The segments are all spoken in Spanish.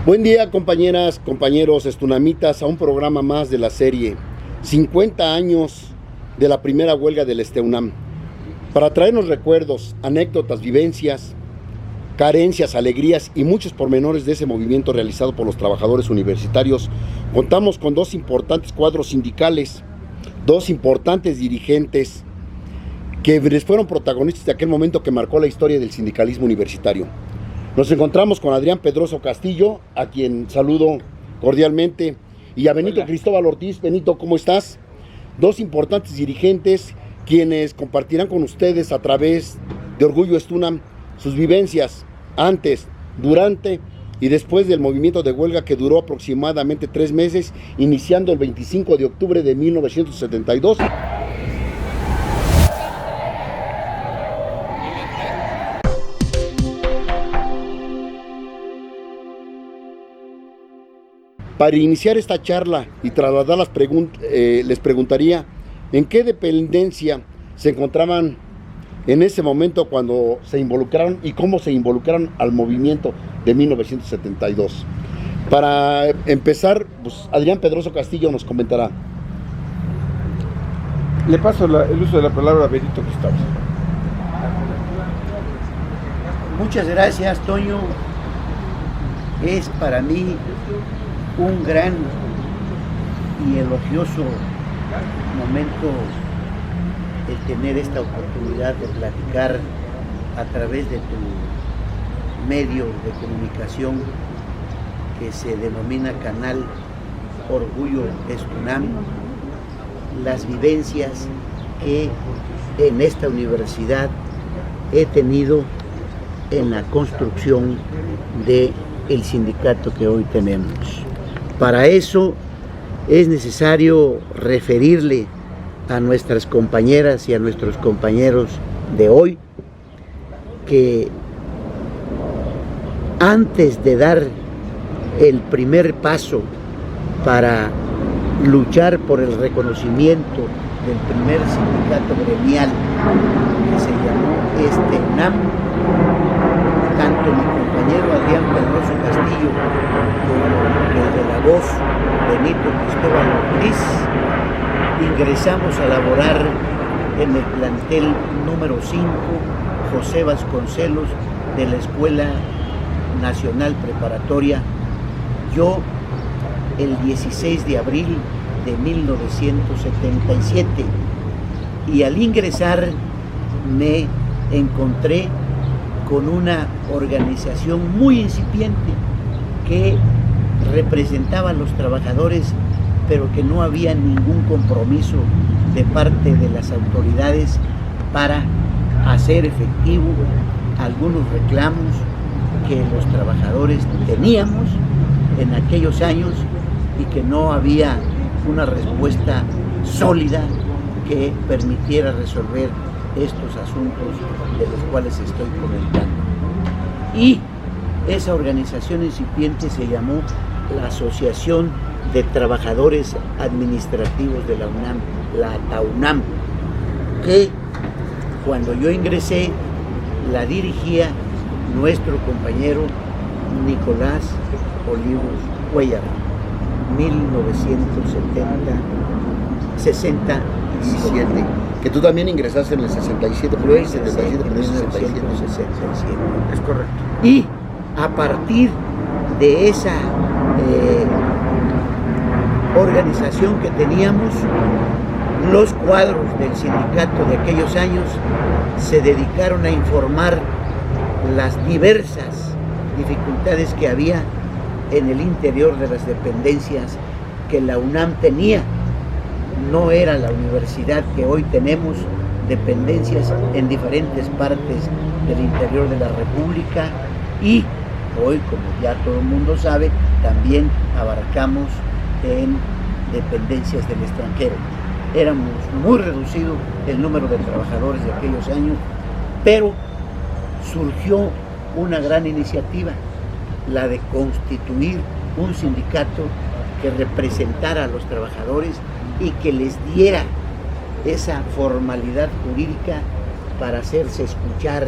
Buen día, compañeras, compañeros estunamitas, a un programa más de la serie 50 años de la primera huelga del STUNAM, para traernos recuerdos, anécdotas, vivencias, carencias, alegrías y muchos pormenores de ese movimiento realizado por los trabajadores universitarios. Contamos con dos importantes cuadros sindicales, dos importantes dirigentes que fueron protagonistas de aquel momento que marcó la historia del sindicalismo universitario. Nos encontramos con Adrián Pedroso Castillo, a quien saludo cordialmente, y a Benito Cristóbal Ortiz. Benito, ¿cómo estás? Dos importantes dirigentes quienes compartirán con ustedes a través de Orgullo STUNAM sus vivencias antes, durante y después del movimiento de huelga que duró aproximadamente 3 meses, iniciando el 25 de octubre de 1972. Para iniciar esta charla y trasladar las preguntas, les preguntaría en qué dependencia se encontraban en ese momento cuando se involucraron y cómo se involucraron al movimiento de 1972. Para empezar, pues, Adrián Pedroso Castillo nos comentará. Le paso el uso de la palabra a Benito Cristóbal. Muchas gracias, Toño. Es para mí un gran y elogioso momento el tener esta oportunidad de platicar a través de tu medio de comunicación que se denomina Canal Orgullo STUNAM, las vivencias que en esta universidad he tenido en la construcción del sindicato que hoy tenemos. Para eso es necesario referirle a nuestras compañeras y a nuestros compañeros de hoy que antes de dar el primer paso para luchar por el reconocimiento del primer sindicato gremial que se llamó STUNAM, tanto mi compañero Adrián Pedroso Castillo como el de la voz Benito Cristóbal Ortiz ingresamos a laborar en el plantel número 5 José Vasconcelos de la Escuela Nacional Preparatoria. Yo el 16 de abril de 1977, y al ingresar me encontré con una organización muy incipiente que representaba a los trabajadores, pero que no había ningún compromiso de parte de las autoridades para hacer efectivo algunos reclamos que los trabajadores teníamos en aquellos años y que no había una respuesta sólida que permitiera resolver estos asuntos de los cuales estoy comentando. Y esa organización incipiente se llamó la Asociación de Trabajadores Administrativos de la UNAM, la ATAUNAM, que cuando yo ingresé la dirigía nuestro compañero Nicolás Olivos Cuellar, 1967. Que tú también ingresaste en el 67, pero en el 77, pero en el 67. Es correcto. Y a partir de esa organización que teníamos, los cuadros del sindicato de aquellos años se dedicaron a informar las diversas dificultades que había en el interior de las dependencias que la UNAM tenía. No era la universidad que hoy tenemos, dependencias en diferentes partes del interior de la República, y hoy, como ya todo el mundo sabe, también abarcamos en dependencias del extranjero. Éramos muy reducido el número de trabajadores de aquellos años, pero surgió una gran iniciativa, la de constituir un sindicato que representara a los trabajadores y que les diera esa formalidad jurídica para hacerse escuchar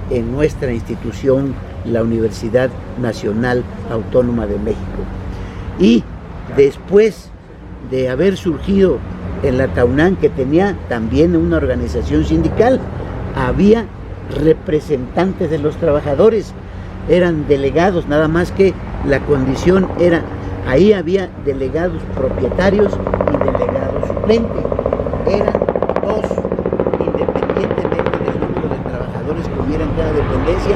en nuestra institución la Universidad Nacional Autónoma de México. Y después de haber surgido en la TAUNAM, que tenía también una organización sindical, había representantes de los trabajadores, eran delegados, nada más que la condición era, ahí había delegados propietarios y delegados suplentes, eran dos, independientemente del número de trabajadores que hubiera en cada dependencia,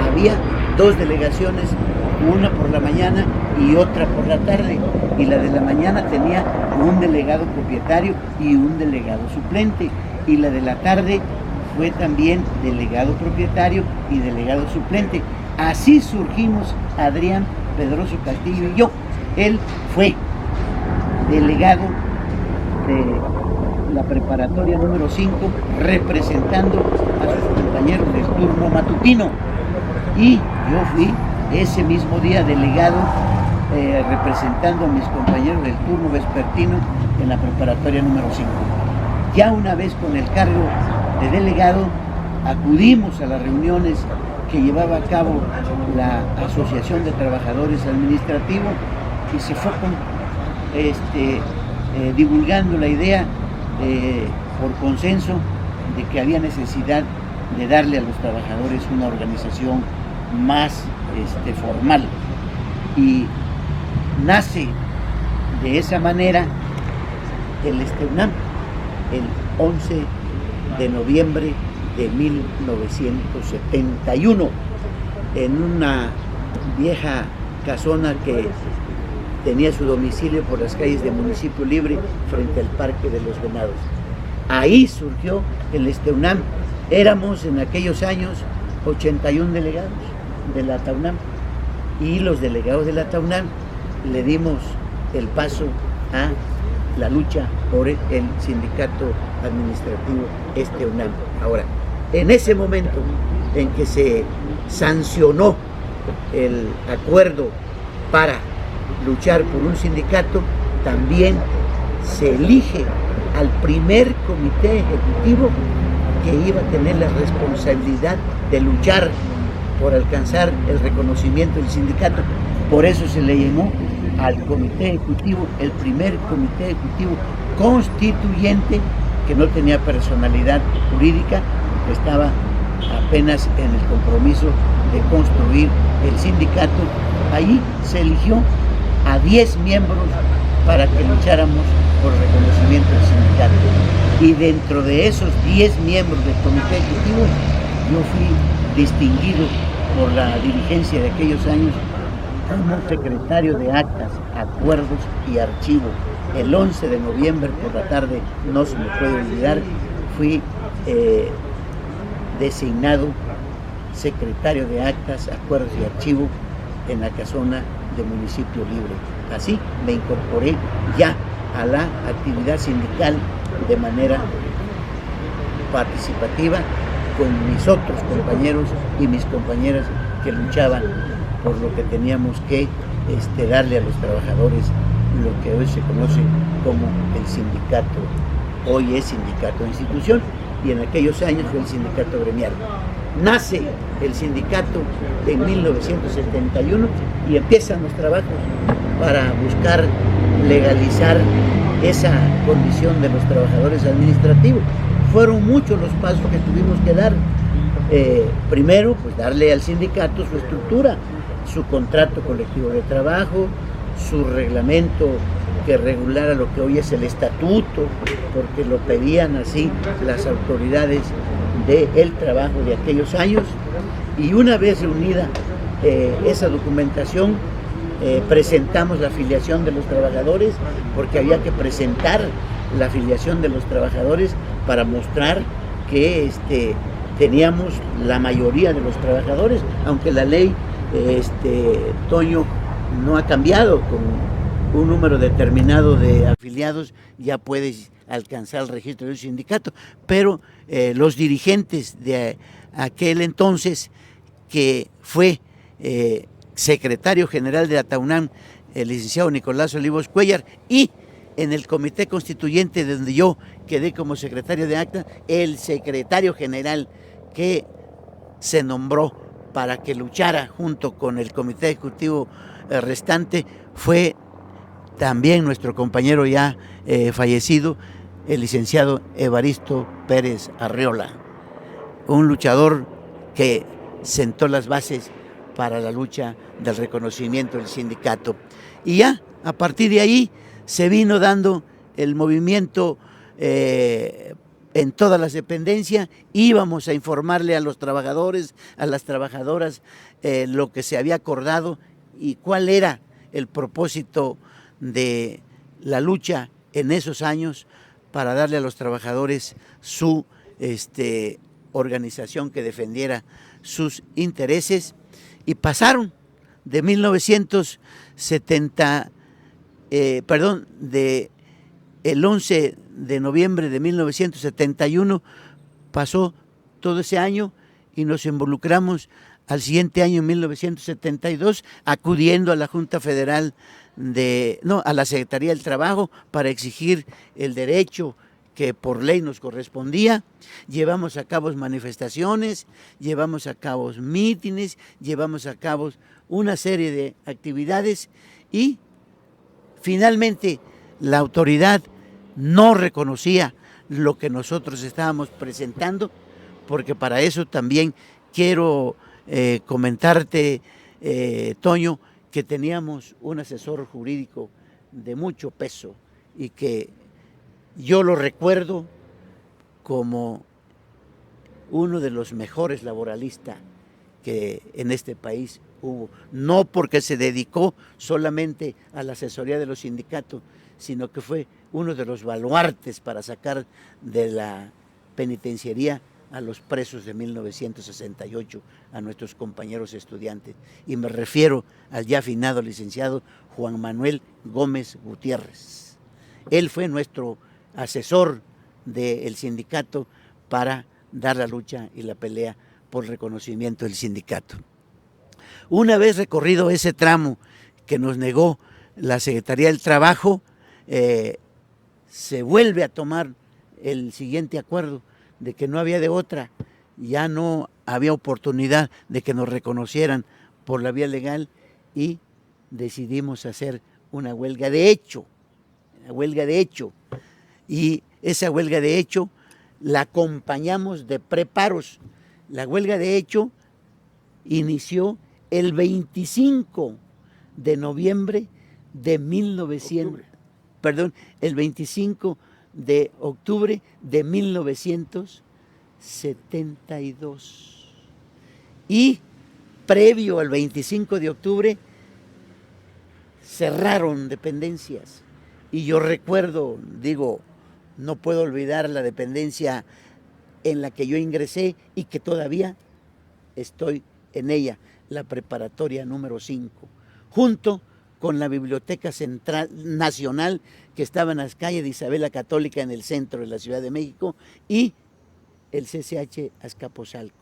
había dos delegaciones, una por la mañana y otra por la tarde, y la de la mañana tenía un delegado propietario y un delegado suplente, y la de la tarde fue también delegado propietario y delegado suplente. Así surgimos Adrián Pedroso Castillo y yo. Él fue delegado de la preparatoria número 5, representando a sus compañeros del turno matutino, y yo fui ese mismo día delegado representando a mis compañeros del turno vespertino en la preparatoria número 5. Ya una vez con el cargo de delegado, acudimos a las reuniones que llevaba a cabo la Asociación de Trabajadores Administrativos, y se fue divulgando la idea por consenso de que había necesidad de darle a los trabajadores una organización más formal, y nace de esa manera el STEUNAM el 11 de noviembre de 1971 en una vieja casona que tenía su domicilio por las calles de Municipio Libre frente al Parque de los Venados. Ahí surgió el STEUNAM. Éramos en aquellos años 81 delegados de la TAUNAM, y los delegados de la TAUNAM le dimos el paso a la lucha por el sindicato administrativo STEUNAM. Ahora, en ese momento en que se sancionó el acuerdo para luchar por un sindicato, también se elige al primer comité ejecutivo que iba a tener la responsabilidad de luchar por alcanzar el reconocimiento del sindicato. Por eso se le llamó al comité ejecutivo el primer comité ejecutivo constituyente, que no tenía personalidad jurídica, que estaba apenas en el compromiso de construir el sindicato. Ahí se eligió a 10 miembros para que lucháramos por el reconocimiento del sindicato. Y dentro de esos 10 miembros del comité ejecutivo, yo fui distinguido por la dirigencia de aquellos años como secretario de actas, acuerdos y archivo. El 11 de noviembre por la tarde, no se me puede olvidar, fui designado secretario de actas, acuerdos y archivo en la casona de Municipio Libre. Así me incorporé ya a la actividad sindical de manera participativa con mis otros compañeros y mis compañeras que luchaban por lo que teníamos que darle a los trabajadores, lo que hoy se conoce como el sindicato. Hoy es sindicato de institución, y en aquellos años fue el sindicato gremial. Nace el sindicato en 1971 y empiezan los trabajos para buscar legalizar esa condición de los trabajadores administrativos. Fueron muchos los pasos que tuvimos que dar. Primero, pues darle al sindicato su estructura, su contrato colectivo de trabajo, su reglamento que regulara lo que hoy es el estatuto, porque lo pedían así las autoridades del trabajo de aquellos años. Y una vez reunida esa documentación, presentamos la afiliación de los trabajadores, porque había que presentar la afiliación de los trabajadores para mostrar que teníamos la mayoría de los trabajadores, aunque la ley, Toño, no ha cambiado. Con un número determinado de afiliados ya puedes alcanzar el registro de un sindicato, pero los dirigentes de aquel entonces, que fue secretario general de la TAUNAM, el licenciado Nicolás Olivos Cuellar, y en el comité constituyente donde yo quedé como secretario de acta, el secretario general que se nombró para que luchara junto con el comité ejecutivo restante fue también nuestro compañero ya fallecido, el licenciado Evaristo Pérez Arreola, un luchador que sentó las bases para la lucha del reconocimiento del sindicato. Y ya, a partir de ahí, se vino dando el movimiento en todas las dependencias. Íbamos a informarle a los trabajadores, a las trabajadoras, lo que se había acordado y cuál era el propósito de la lucha en esos años para darle a los trabajadores su organización que defendiera sus intereses. Y pasaron de 1970, el 11 de noviembre de 1971 pasó todo ese año y nos involucramos al siguiente año, en 1972, acudiendo a la Junta Federal a la Secretaría del Trabajo para exigir el derecho que por ley nos correspondía. Llevamos a cabo manifestaciones, llevamos a cabo mítines, llevamos a cabo una serie de actividades y finalmente la autoridad no reconocía lo que nosotros estábamos presentando, porque para eso también quiero comentarte, Toño, que teníamos un asesor jurídico de mucho peso y que yo lo recuerdo como uno de los mejores laboralistas que en este país hubo, no porque se dedicó solamente a la asesoría de los sindicatos, sino que fue uno de los baluartes para sacar de la penitenciaría a los presos de 1968, a nuestros compañeros estudiantes. Y me refiero al ya finado licenciado Juan Manuel Gómez Gutiérrez. Él fue nuestro asesor del sindicato para dar la lucha y la pelea por reconocimiento del sindicato. Una vez recorrido ese tramo que nos negó la Secretaría del Trabajo, se vuelve a tomar el siguiente acuerdo de que no había de otra, ya no había oportunidad de que nos reconocieran por la vía legal y decidimos hacer una huelga de hecho, y esa huelga de hecho la acompañamos de preparos. La huelga de hecho inició el 25 de noviembre de el 25 de octubre de 1972. Y previo al 25 de octubre cerraron dependencias. Y yo recuerdo, no puedo olvidar la dependencia en la que yo ingresé y que todavía estoy en ella, la preparatoria número 5, junto con la Biblioteca Central Nacional que estaba en las calles de Isabel la Católica en el centro de la Ciudad de México y el CCH Azcapotzalco,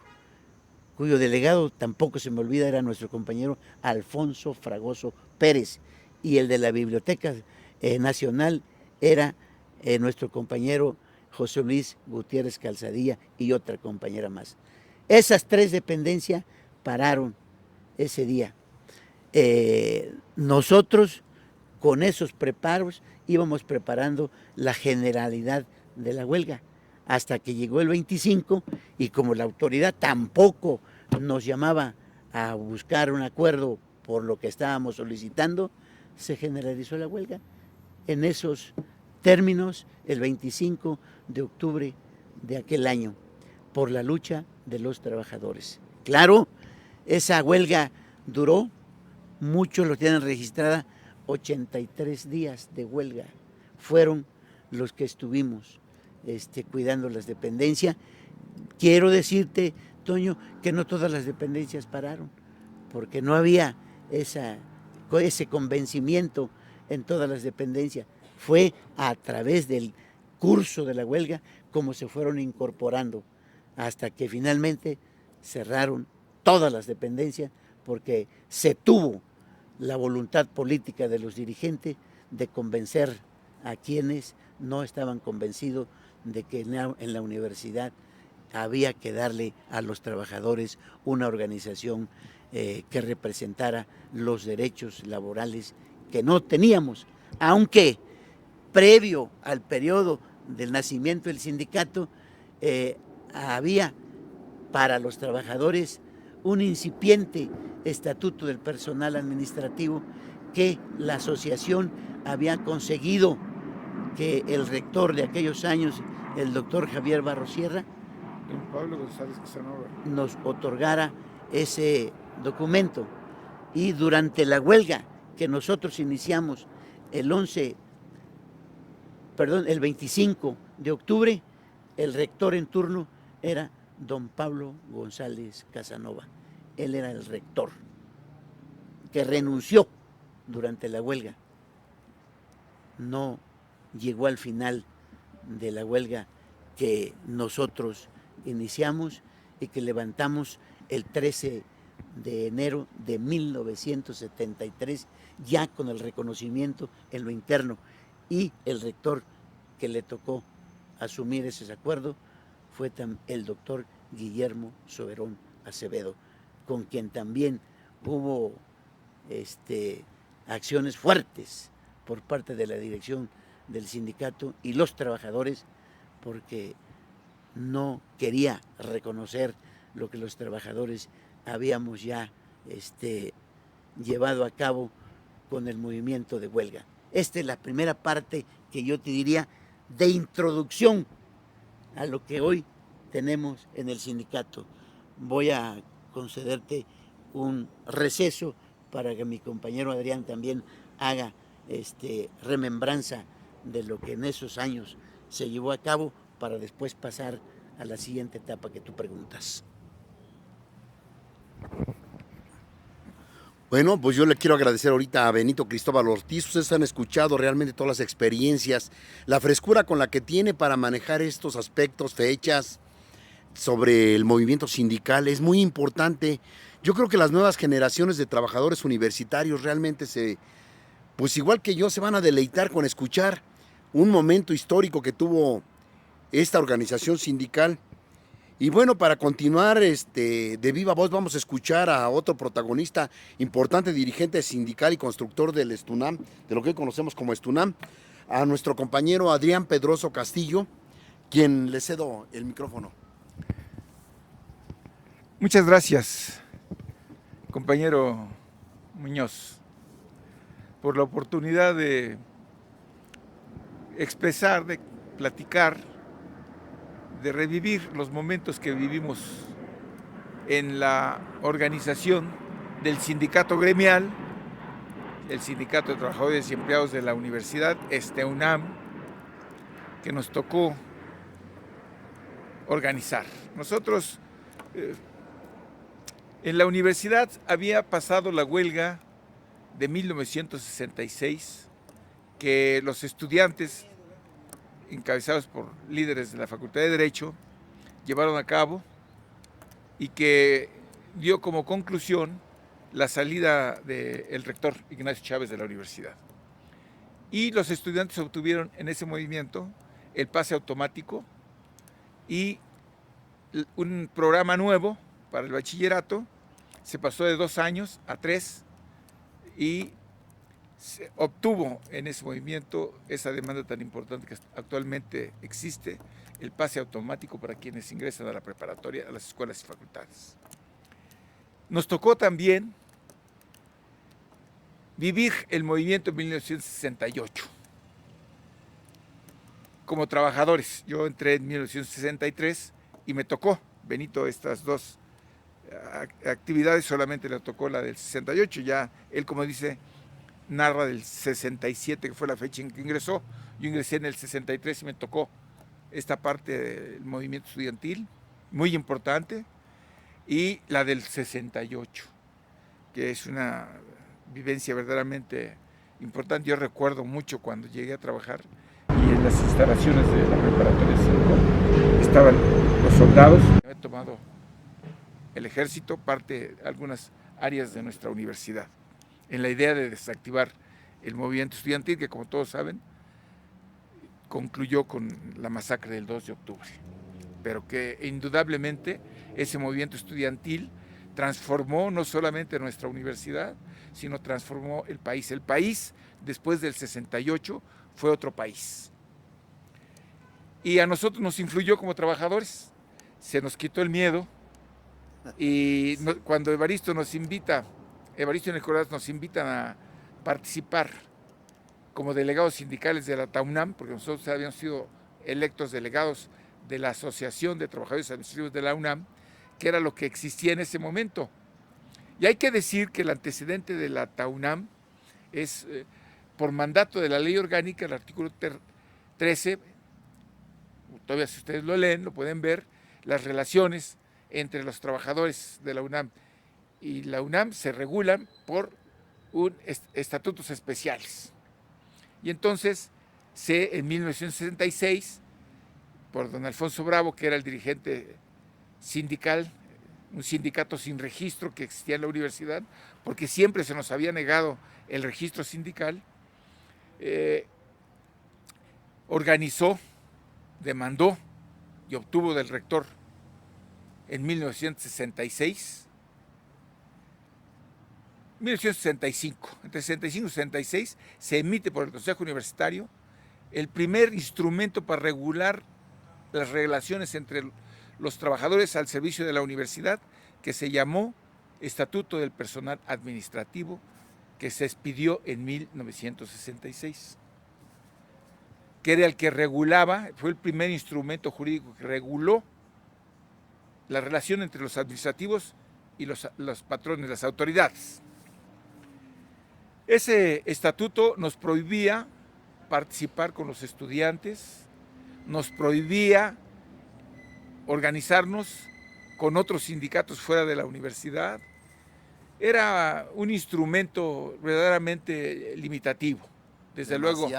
cuyo delegado tampoco se me olvida era nuestro compañero Alfonso Fragoso Pérez, y el de la Biblioteca Nacional era nuestro compañero José Luis Gutiérrez Calzadilla y otra compañera más. Esas tres dependencias pararon ese día. Nosotros con esos preparos íbamos preparando la generalidad de la huelga hasta que llegó el 25 y como la autoridad tampoco nos llamaba a buscar un acuerdo por lo que estábamos solicitando, se generalizó la huelga. En esos términos, el 25 de octubre de aquel año, por la lucha de los trabajadores. Claro, esa huelga duró, muchos lo tienen registrada, 83 días de huelga. Fueron los que estuvimos cuidando las dependencias. Quiero decirte, Toño, que no todas las dependencias pararon, porque no había ese convencimiento en todas las dependencias. Fue a través del curso de la huelga como se fueron incorporando, hasta que finalmente cerraron todas las dependencias, porque se tuvo la voluntad política de los dirigentes de convencer a quienes no estaban convencidos de que en la universidad había que darle a los trabajadores una organización que representara los derechos laborales que no teníamos, aunque previo al periodo del nacimiento del sindicato había para los trabajadores un incipiente estatuto del personal administrativo que la asociación había conseguido que el rector de aquellos años, el doctor Javier Barrosierra, Don Pablo González Casanova, nos otorgara ese documento. Y durante la huelga que nosotros iniciamos el 25 de octubre, el rector en turno era don Pablo González Casanova. Él era el rector, que renunció durante la huelga. No llegó al final de la huelga que nosotros iniciamos y que levantamos el 13 de enero de 1973, ya con el reconocimiento en lo interno. Y el rector que le tocó asumir ese acuerdo fue el doctor Guillermo Soberón Acevedo, con quien también hubo acciones fuertes por parte de la dirección del sindicato y los trabajadores, porque no quería reconocer lo que los trabajadores habíamos ya llevado a cabo con el movimiento de huelga. Esta es la primera parte que yo te diría de introducción a lo que hoy tenemos en el sindicato. Voy a concederte un receso para que mi compañero Adrián también haga remembranza de lo que en esos años se llevó a cabo, para después pasar a la siguiente etapa que tú preguntas. Bueno, pues yo le quiero agradecer ahorita a Benito Cristóbal Ortiz. Ustedes han escuchado realmente todas las experiencias, la frescura con la que tiene para manejar estos aspectos, fechas sobre el movimiento sindical. Es muy importante. Yo creo que las nuevas generaciones de trabajadores universitarios realmente pues igual que yo, se van a deleitar con escuchar un momento histórico que tuvo esta organización sindical. Y bueno, para continuar de viva voz, vamos a escuchar a otro protagonista importante, dirigente sindical y constructor del Estunam, de lo que hoy conocemos como Estunam, a nuestro compañero Adrián Pedroso Castillo, quien le cedo el micrófono. muchas gracias, compañero Muñoz, por la oportunidad de expresar, de platicar, de revivir los momentos que vivimos en la organización del sindicato gremial, el Sindicato de Trabajadores y Empleados de la Universidad, STUNAM, que nos tocó organizar. Nosotros en la universidad había pasado la huelga de 1966, que los estudiantes, encabezados por líderes de la Facultad de Derecho, llevaron a cabo y que dio como conclusión la salida del rector Ignacio Chávez de la universidad. Y los estudiantes obtuvieron en ese movimiento el pase automático y un programa nuevo para el bachillerato. Se pasó de 2 años a 3 y se obtuvo en ese movimiento esa demanda tan importante que actualmente existe, el pase automático para quienes ingresan a la preparatoria, a las escuelas y facultades. Nos tocó también vivir el movimiento en 1968 como trabajadores. Yo entré en 1963 y me tocó, Benito, estas dos actividades, solamente le tocó la del 68, ya él, como dice, narra del 67, que fue la fecha en que ingresó. Yo ingresé en el 63 y me tocó esta parte del movimiento estudiantil, muy importante, y la del 68, que es una vivencia verdaderamente importante. Yo recuerdo mucho cuando llegué a trabajar y en las instalaciones de la preparatoria 5 estaban los soldados. He tomado el ejército, parte de algunas áreas de nuestra universidad, en la idea de desactivar el movimiento estudiantil, que, como todos saben, concluyó con la masacre del 2 de octubre. pero que indudablemente ese movimiento estudiantil transformó no solamente nuestra universidad, sino transformó el país. El país, después del 68, fue otro país. Y a nosotros nos influyó como trabajadores, se nos quitó el miedo, y cuando Evaristo y Nicolás nos invitan a participar como delegados sindicales de la TAUNAM, porque nosotros habíamos sido electos delegados de la Asociación de Trabajadores Administrativos de la UNAM, que era lo que existía en ese momento. Y hay que decir que el antecedente de la TAUNAM es, por mandato de la ley orgánica, el artículo 13, todavía si ustedes lo leen, lo pueden ver, las relaciones entre los trabajadores de la UNAM y la UNAM se regulan por estatutos especiales. Y entonces, en 1966, por don Alfonso Bravo, que era el dirigente sindical, un sindicato sin registro que existía en la universidad, porque siempre se nos había negado el registro sindical, organizó, demandó y obtuvo del rector en 1965, entre 65 y 66, se emite por el Consejo Universitario el primer instrumento para regular las relaciones entre los trabajadores al servicio de la universidad, que se llamó Estatuto del Personal Administrativo, que se expidió en 1966, que era el que regulaba, fue el primer instrumento jurídico que reguló la relación entre los administrativos y los patrones, las autoridades. Ese estatuto nos prohibía participar con los estudiantes, nos prohibía organizarnos con otros sindicatos fuera de la universidad. Era un instrumento verdaderamente limitativo, desde luego,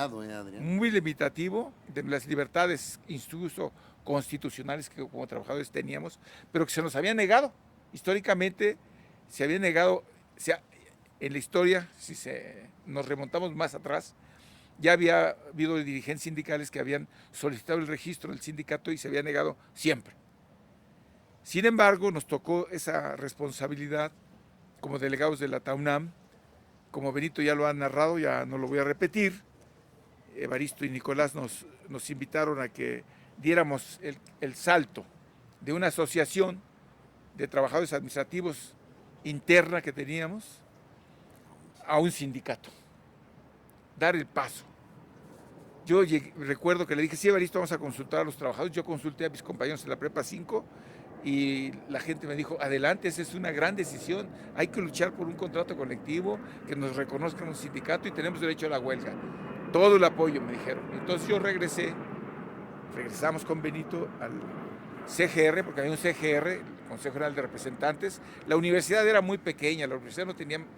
muy limitativo de las libertades, incluso constitucionales que como trabajadores teníamos, pero que se nos había negado. Históricamente se había negado, en la historia, si nos remontamos más atrás, ya había habido dirigentes sindicales que habían solicitado el registro del sindicato y se había negado siempre. Sin embargo, nos tocó esa responsabilidad como delegados de la TAUNAM, como Benito ya lo ha narrado, ya no lo voy a repetir. Evaristo y Nicolás nos invitaron a que diéramos el salto de una asociación de trabajadores administrativos interna que teníamos a un sindicato, dar el paso. Yo recuerdo que le dije, sí, Evaristo, vamos a consultar a los trabajadores. Yo consulté a mis compañeros en la Prepa 5 y la gente me dijo, adelante, esa es una gran decisión, hay que luchar por un contrato colectivo, que nos reconozcan un sindicato y tenemos derecho a la huelga. Todo el apoyo, me dijeron. Entonces yo regresamos con Benito al CGR, porque había un CGR, el Consejo General de Representantes. La universidad era muy pequeña, la universidad no teníamos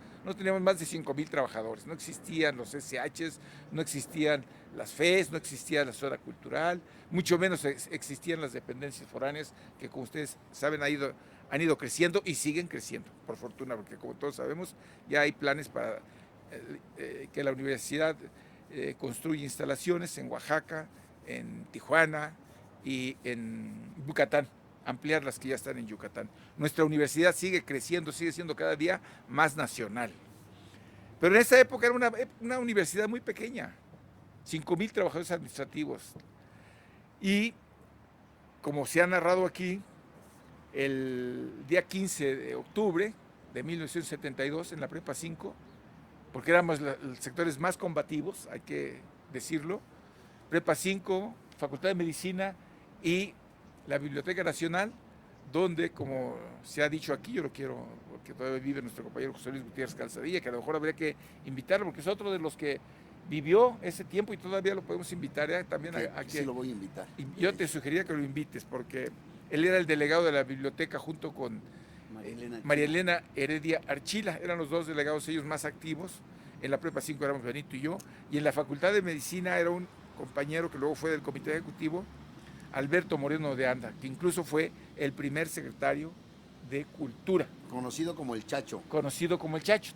más de 5,000 trabajadores, no existían los SHs, no existían las FES, no existía la zona cultural, mucho menos existían las dependencias foráneas que, como ustedes saben, han ido creciendo y siguen creciendo, por fortuna, porque como todos sabemos, ya hay planes para que la universidad construya instalaciones en Oaxaca, en Tijuana y en Yucatán, ampliar las que ya están en Yucatán. Nuestra universidad sigue creciendo, sigue siendo cada día más nacional. Pero en esa época era una universidad muy pequeña, 5,000 trabajadores administrativos. Y como se ha narrado aquí, el día 15 de octubre de 1972 en la Prepa 5, porque éramos los sectores más combativos, hay que decirlo, Prepa 5, Facultad de Medicina y la Biblioteca Nacional, donde, como se ha dicho aquí, yo lo quiero, porque todavía vive nuestro compañero José Luis Gutiérrez Calzadilla, que a lo mejor habría que invitarlo, porque es otro de los que vivió ese tiempo y todavía lo podemos invitar también a que... Sí, lo voy a invitar. Y yo te sugeriría que lo invites, porque él era el delegado de la biblioteca junto con María Elena Heredia Archila, eran los dos delegados ellos más activos. En la Prepa 5 éramos Benito y yo, y en la Facultad de Medicina era un compañero que luego fue del Comité Ejecutivo, Alberto Moreno de Anda, que incluso fue el primer secretario de Cultura. Conocido como el Chacho. Conocido como el Chacho,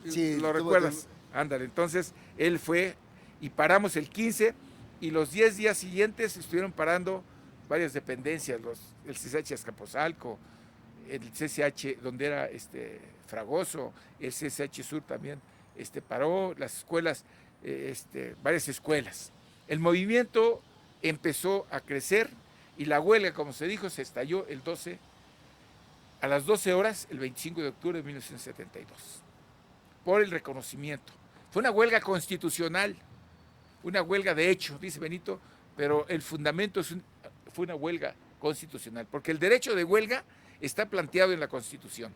Sí, ¿lo recuerdas? Ándale, entonces él fue y paramos el 15 y los 10 días siguientes estuvieron parando varias dependencias, el CCH Azcapotzalco, el CCH donde era Fragoso, el CCH Sur también paró, las escuelas, varias escuelas. El movimiento empezó a crecer y la huelga, como se dijo, se estalló a las 12 horas, el 25 de octubre de 1972, por el reconocimiento. Fue una huelga constitucional, una huelga de hecho, dice Benito, pero el fundamento fue una huelga constitucional, porque el derecho de huelga está planteado en la Constitución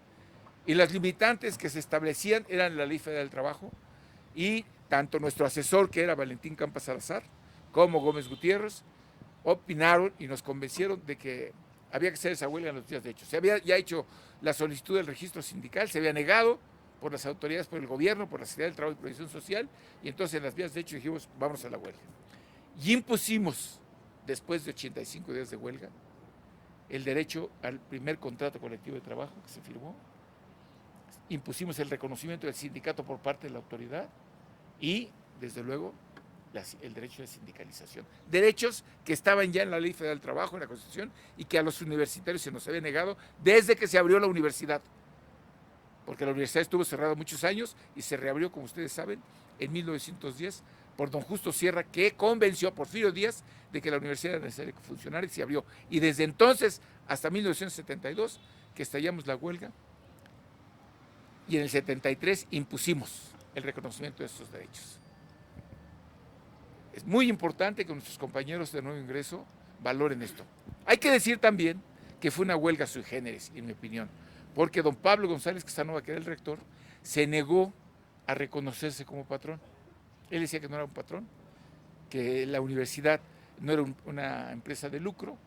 y las limitantes que se establecían eran la Ley Federal del Trabajo, y tanto nuestro asesor, que era Valentín Campas Salazar, como Gómez Gutiérrez, opinaron y nos convencieron de que había que hacer esa huelga en los días de hecho. Se había ya hecho la solicitud del registro sindical, se había negado por las autoridades, por el gobierno, por la Secretaría del Trabajo y Previsión Social, y entonces en las días de hecho dijimos, vamos a la huelga. Y impusimos, después de 85 días de huelga, el derecho al primer contrato colectivo de trabajo que se firmó, impusimos el reconocimiento del sindicato por parte de la autoridad y, desde luego, el derecho de sindicalización. Derechos que estaban ya en la Ley Federal del Trabajo, en la Constitución, y que a los universitarios se nos había negado desde que se abrió la universidad. Porque la universidad estuvo cerrada muchos años y se reabrió, como ustedes saben, en 1910 por don Justo Sierra, que convenció a Porfirio Díaz de que la universidad era necesaria que funcionara, y se abrió. Y desde entonces hasta 1972, que estallamos la huelga, y en el 73 impusimos el reconocimiento de estos derechos. Es muy importante que nuestros compañeros de Nuevo Ingreso valoren esto. Hay que decir también que fue una huelga sui generis, en mi opinión, porque don Pablo González Casanova, que era el rector, se negó a reconocerse como patrón. Él decía que no era un patrón, que la universidad no era una empresa de lucro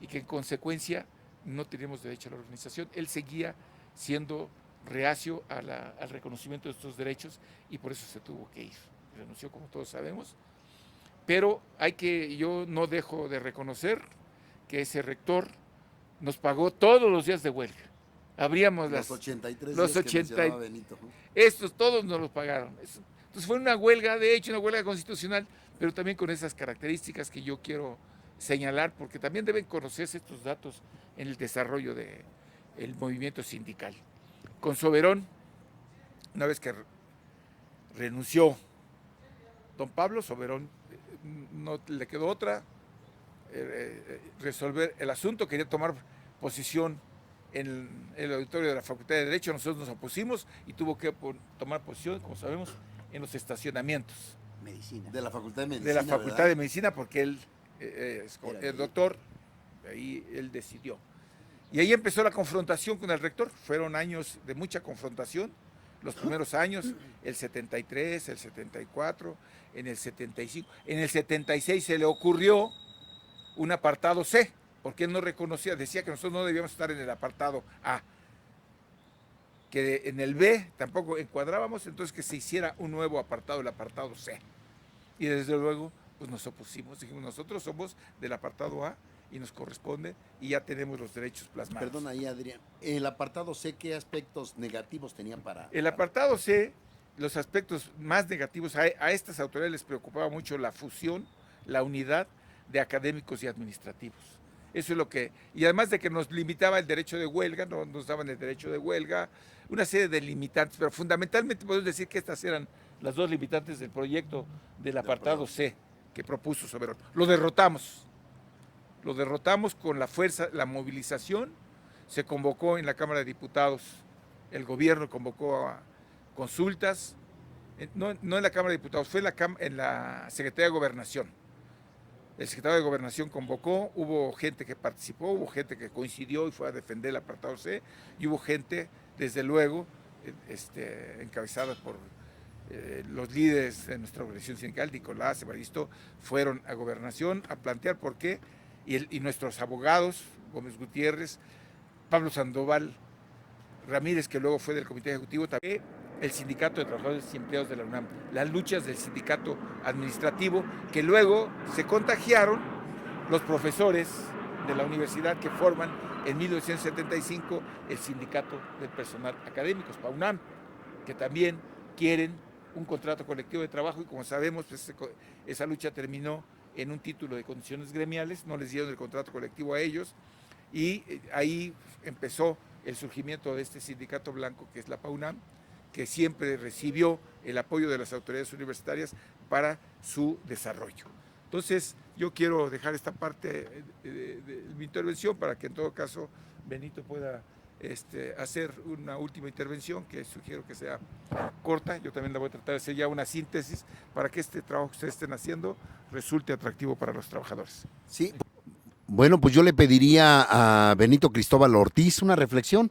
y que en consecuencia no teníamos derecho a la organización. Él seguía siendo reacio al reconocimiento de estos derechos y por eso se tuvo que ir. Renunció, como todos sabemos. Pero yo no dejo de reconocer que ese rector nos pagó todos los días de huelga. Abríamos los 83 los días que mencionaba Benito. Estos todos nos los pagaron. Entonces fue una huelga, de hecho, una huelga constitucional, pero también con esas características que yo quiero señalar, porque también deben conocerse estos datos en el desarrollo del movimiento sindical. Con Soberón, una vez que renunció don Pablo, Soberón no le quedó otra, resolver el asunto, quería tomar posición en el auditorio de la Facultad de Derecho. Nosotros nos opusimos y tuvo que tomar posición, como sabemos, en los estacionamientos. Medicina. De la Facultad de Medicina. De la Facultad ¿verdad? de Medicina, porque él, el doctor, ahí él decidió. Y ahí empezó la confrontación con el rector. Fueron años de mucha confrontación. Los primeros años, el 73, el 74, en el 75. En el 76 se le ocurrió un apartado C, porque él no reconocía, decía que nosotros no debíamos estar en el apartado A, que en el B tampoco encuadrábamos, entonces que se hiciera un nuevo apartado, el apartado C. Y desde luego, pues nos opusimos, dijimos, nosotros somos del apartado A y nos corresponde y ya tenemos los derechos plasmados. Perdón ahí, Adrián. El apartado C, ¿qué aspectos negativos tenía para...? El apartado C, los aspectos más negativos, a estas autoridades les preocupaba mucho la fusión, la unidad de académicos y administrativos. Eso es lo que, y además de que nos limitaba el derecho de huelga, no nos daban el derecho de huelga, una serie de limitantes, pero fundamentalmente podemos decir que estas eran las dos limitantes del proyecto del apartado C que propuso Soberón. Lo derrotamos con la fuerza, la movilización. Se convocó en la Cámara de Diputados, el gobierno convocó a consultas, no en la Cámara de Diputados, fue en la Secretaría de Gobernación. El secretario de Gobernación convocó, hubo gente que participó, hubo gente que coincidió y fue a defender el apartado C, y hubo gente, desde luego, encabezada por los líderes de nuestra organización sindical, Nicolás, Evaristo, fueron a Gobernación a plantear por qué, y nuestros abogados, Gómez Gutiérrez, Pablo Sandoval Ramírez, que luego fue del Comité Ejecutivo, también el Sindicato de Trabajadores y Empleados de la UNAM, las luchas del sindicato administrativo, que luego se contagiaron los profesores de la universidad que forman en 1975 el Sindicato del Personal Académicos, PAUNAM, que también quieren un contrato colectivo de trabajo, y como sabemos, pues, esa lucha terminó en un título de condiciones gremiales, no les dieron el contrato colectivo a ellos, y ahí empezó el surgimiento de este sindicato blanco que es la PAUNAM, que siempre recibió el apoyo de las autoridades universitarias para su desarrollo. Entonces, yo quiero dejar esta parte de mi intervención para que en todo caso Benito pueda hacer una última intervención, que sugiero que sea corta. Yo también la voy a tratar de hacer ya una síntesis para que este trabajo que ustedes estén haciendo resulte atractivo para los trabajadores. Sí. Bueno, pues yo le pediría a Benito Cristóbal Ortiz una reflexión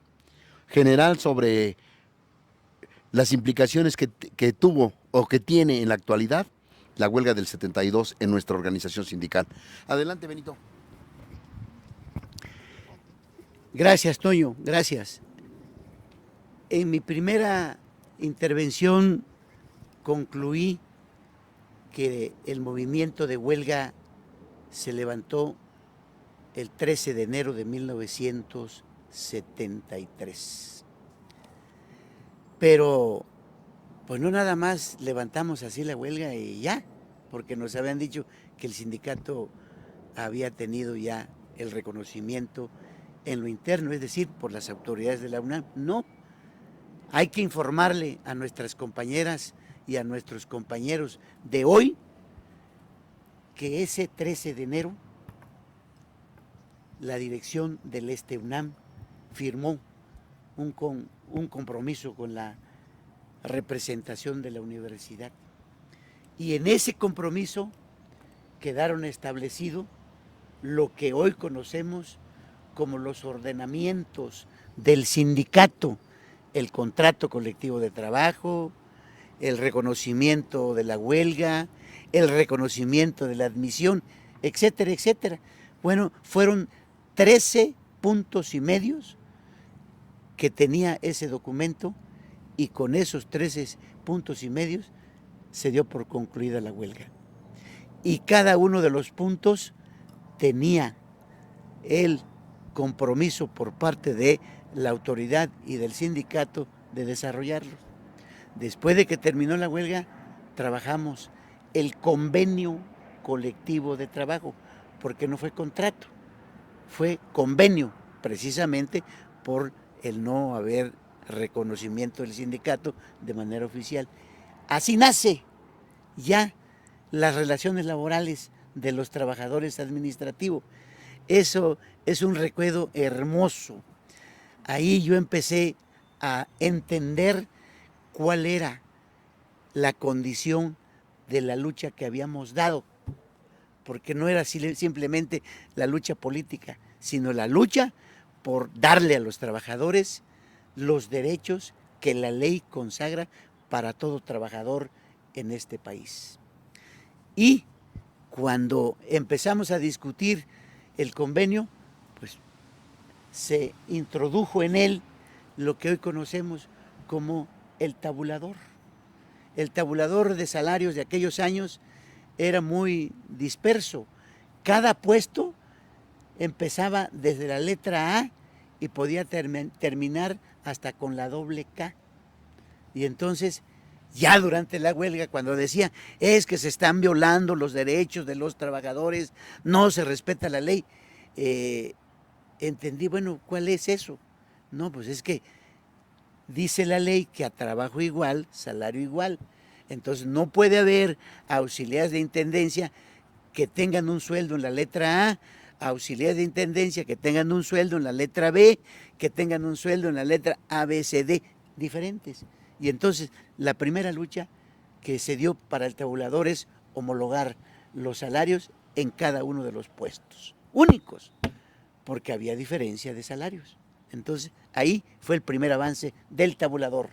general sobre las implicaciones que tuvo o que tiene en la actualidad la huelga del 72 en nuestra organización sindical. Adelante, Benito. Gracias, Toño, gracias. En mi primera intervención concluí que el movimiento de huelga se levantó el 13 de enero de 1973. Pero, pues no nada más levantamos así la huelga y ya, porque nos habían dicho que el sindicato había tenido ya el reconocimiento en lo interno, es decir, por las autoridades de la UNAM. No, hay que informarle a nuestras compañeras y a nuestros compañeros de hoy que ese 13 de enero la dirección del UNAM firmó un compromiso con la representación de la universidad. Y en ese compromiso quedaron establecidos lo que hoy conocemos como los ordenamientos del sindicato, el contrato colectivo de trabajo, el reconocimiento de la huelga, el reconocimiento de la admisión, etcétera, etcétera. Bueno, fueron 13 puntos y medios que tenía ese documento, y con esos 13 puntos y medios se dio por concluida la huelga. Y cada uno de los puntos tenía el compromiso por parte de la autoridad y del sindicato de desarrollarlos. Después de que terminó la huelga, trabajamos el convenio colectivo de trabajo, porque no fue contrato, fue convenio, precisamente por el no haber reconocimiento del sindicato de manera oficial. Así nace ya las relaciones laborales de los trabajadores administrativos. Eso es un recuerdo hermoso. Ahí yo empecé a entender cuál era la condición de la lucha que habíamos dado, porque no era simplemente la lucha política, sino la lucha por darle a los trabajadores los derechos que la ley consagra para todo trabajador en este país. Y cuando empezamos a discutir el convenio, pues se introdujo en él lo que hoy conocemos como el tabulador. El tabulador de salarios de aquellos años era muy disperso. Cada puesto empezaba desde la letra A y podía terminar hasta con la doble K. Y entonces, ya durante la huelga, cuando decía, es que se están violando los derechos de los trabajadores, no se respeta la ley, entendí, bueno, ¿cuál es eso? No, pues es que dice la ley que a trabajo igual, salario igual. Entonces no puede haber auxiliares de intendencia que tengan un sueldo en la letra A, auxiliares de intendencia que tengan un sueldo en la letra B, que tengan un sueldo en la letra A, B, C, D, diferentes. Y entonces la primera lucha que se dio para el tabulador es homologar los salarios en cada uno de los puestos, únicos, porque había diferencia de salarios. Entonces ahí fue el primer avance del tabulador.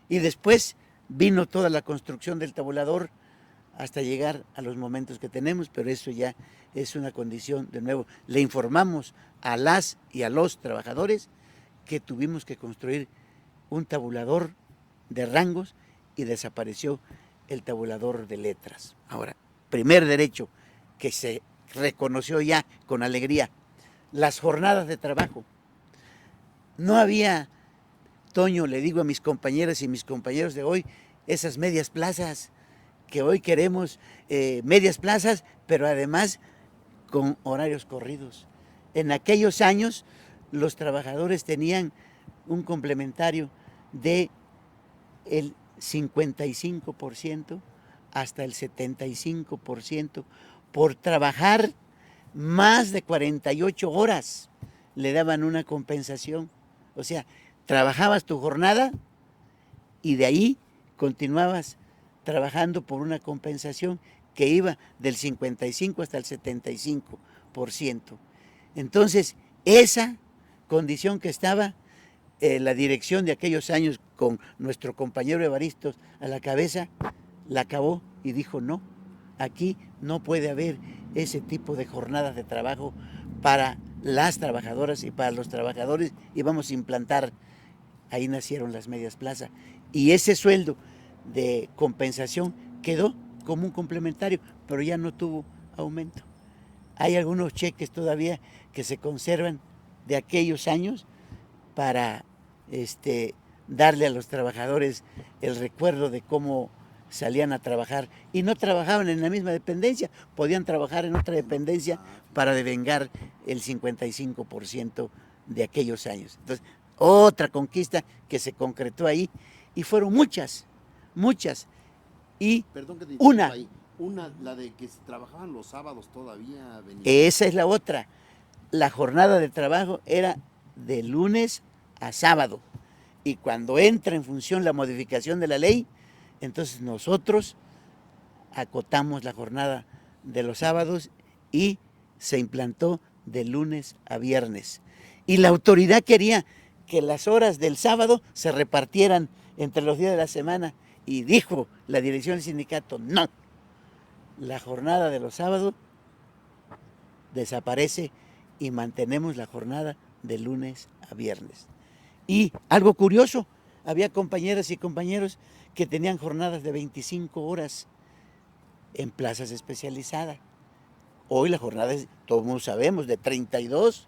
Y después vino toda la construcción del tabulador hasta llegar a los momentos que tenemos, pero eso ya es una condición, de nuevo, le informamos a las y a los trabajadores que tuvimos que construir un tabulador de rangos y desapareció el tabulador de letras. Ahora, primer derecho que se reconoció ya con alegría, las jornadas de trabajo. No había, Toño, le digo a mis compañeras y mis compañeros de hoy, esas medias plazas que hoy queremos medias plazas, pero además con horarios corridos. En aquellos años los trabajadores tenían un complementario de el 55% hasta el 75% por trabajar más de 48 horas. Le daban una compensación. O sea, trabajabas tu jornada y de ahí continuabas trabajando por una compensación que iba del 55 hasta el 75%. Entonces, esa condición que estaba la dirección de aquellos años con nuestro compañero Evaristo a la cabeza, la acabó y dijo no, aquí no puede haber ese tipo de jornadas de trabajo para las trabajadoras y para los trabajadores, y vamos a implantar, ahí nacieron las medias plazas, y ese sueldo de compensación quedó como un complementario, pero ya no tuvo aumento. Hay algunos cheques todavía que se conservan de aquellos años para darle a los trabajadores el recuerdo de cómo salían a trabajar y no trabajaban en la misma dependencia, podían trabajar en otra dependencia para devengar el 55% de aquellos años. Entonces, otra conquista que se concretó ahí, y fueron muchas, y Perdón que te una, ahí. La de que se trabajaban los sábados todavía venía. esa es la otra. La jornada de trabajo era de lunes a sábado, y cuando entra en función la modificación de la ley, entonces nosotros acotamos la jornada de los sábados y se implantó de lunes a viernes. Y la autoridad quería que las horas del sábado se repartieran entre los días de la semana, y dijo la dirección del sindicato, no, la jornada de los sábados desaparece y mantenemos la jornada de lunes a viernes. Y algo curioso, había compañeras y compañeros que tenían jornadas de 25 horas en plazas especializadas. Hoy la jornada es, todos sabemos, de 32,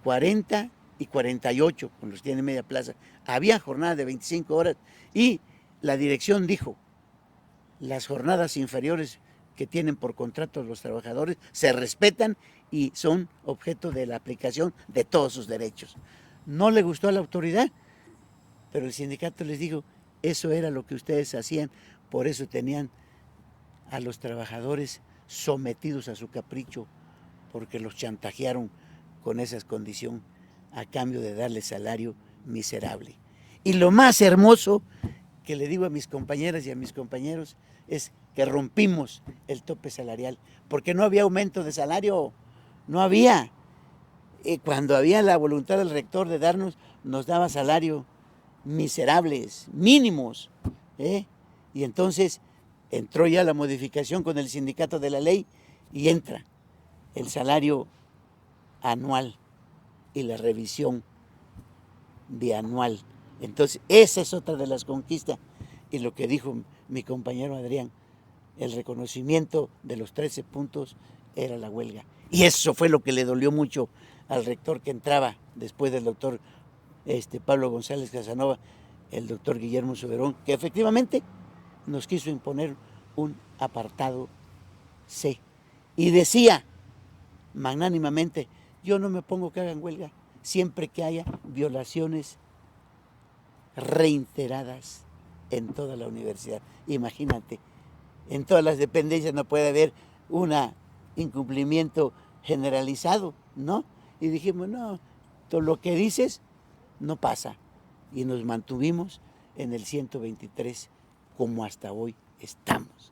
40 y 48, con los que tienen media plaza. Había jornadas de 25 horas y la dirección dijo, las jornadas inferiores que tienen por contrato los trabajadores se respetan y son objeto de la aplicación de todos sus derechos. No le gustó a la autoridad, pero el sindicato les dijo, eso era lo que ustedes hacían, por eso tenían a los trabajadores sometidos a su capricho, porque los chantajearon con esa condición a cambio de darles salario miserable. Y lo más hermoso que le digo a mis compañeras y a mis compañeros es que rompimos el tope salarial, porque no había aumento de salario, no había. Cuando había la voluntad del rector de darnos, nos daba salario miserables, mínimos, y entonces entró ya la modificación con el sindicato de la ley y entra el salario anual y la revisión bianual. Entonces esa es otra de las conquistas, y lo que dijo mi compañero Adrián, el reconocimiento de los 13 puntos era la huelga, y eso fue lo que le dolió mucho al rector que entraba después del doctor Pablo González Casanova, el doctor Guillermo Soberón, que efectivamente nos quiso imponer un apartado C. Y decía magnánimamente, yo no me opongo que hagan huelga, siempre que haya violaciones reiteradas en toda la universidad. Imagínate, en todas las dependencias no puede haber un incumplimiento generalizado, ¿no? Y dijimos, no, todo lo que dices no pasa. Y nos mantuvimos en el 123 como hasta hoy estamos.